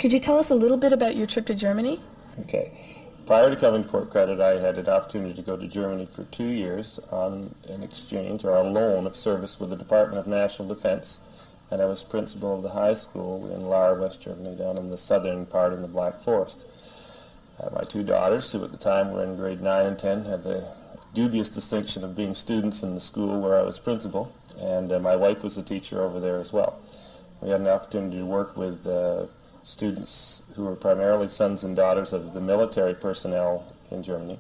Could you tell us a little bit about your trip to Germany? Okay. Prior to coming to Port Credit, I had an opportunity to go to Germany for 2 years on an exchange or a loan of service with the Department of National Defense, and I was principal of the high school in Lahr, West Germany, down in the southern part in the Black Forest. My two daughters, who at the time were in grade 9 and 10, had the dubious distinction of being students in the school where I was principal, and my wife was a teacher over there as well. We had an opportunity to work with students who were primarily sons and daughters of the military personnel in Germany,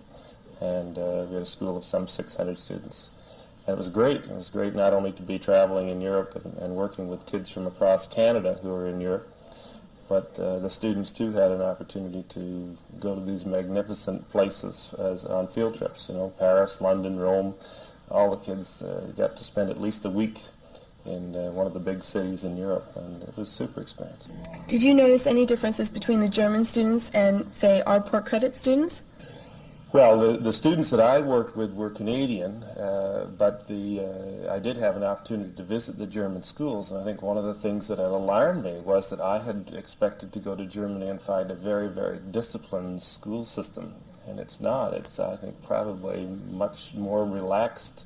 and we had a school of some 600 students. And it was great. It was great not only to be traveling in Europe and working with kids from across Canada who were in Europe, but the students too had an opportunity to go to these magnificent places as on field trips. You know, Paris, London, Rome. All the kids got to spend at least a week in one of the big cities in Europe, and it was a super experience. Did you notice any differences between the German students and, say, our Port Credit students? Well, the students that I worked with were Canadian, but I did have an opportunity to visit the German schools, and I think one of the things that alarmed me was that I had expected to go to Germany and find a very, very disciplined school system, and it's not. It's, I think, probably much more relaxed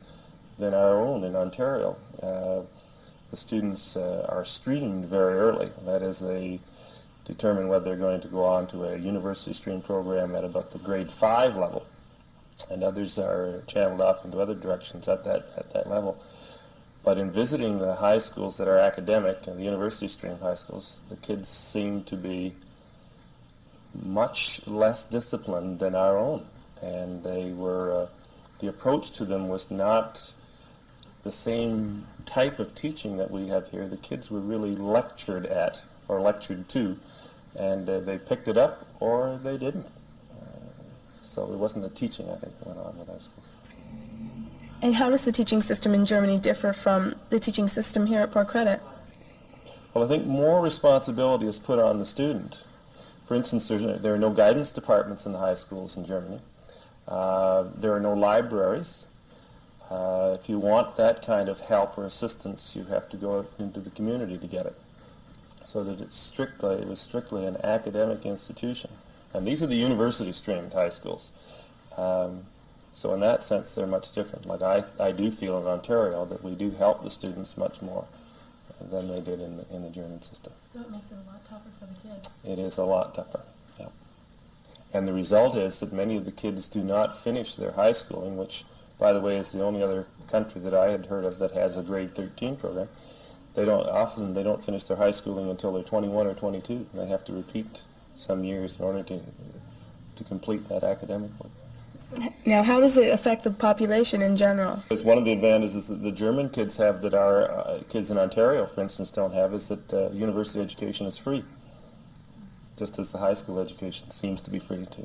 than our own in Ontario. The students are streamed very early. That is, they determine whether they're going to go on to a university stream program at about the grade 5 level, and others are channeled off into other directions at that level. But in visiting the high schools that are academic and the university stream high schools, the kids seem to be much less disciplined than our own, and they were the approach to them was not the same type of teaching that we have here. The kids were really lectured at or lectured to, and they picked it up or they didn't. So it wasn't the teaching, I think, that went on with our schools. And how does the teaching system in Germany differ from the teaching system here at Port Credit? Well, I think more responsibility is put on the student. For instance, there are no guidance departments in the high schools in Germany. There are no libraries. If you want that kind of help or assistance, you have to go out into the community to get it. So that it was strictly an academic institution. And these are the university-streamed high schools. So in that sense, they're much different. Like I do feel in Ontario that we do help the students much more than they did in the German system. So it makes it a lot tougher for the kids. It is a lot tougher, yeah. And the result is that many of the kids do not finish their high schooling, which, by the way, is the only other country that I had heard of that has a grade 13 program. They don't finish their high schooling until they're 21 or 22, and they have to repeat some years in order to complete that academic work. Now, how does it affect the population in general? Because one of the advantages that the German kids have that our kids in Ontario, for instance, don't have is that university education is free, just as the high school education seems to be free to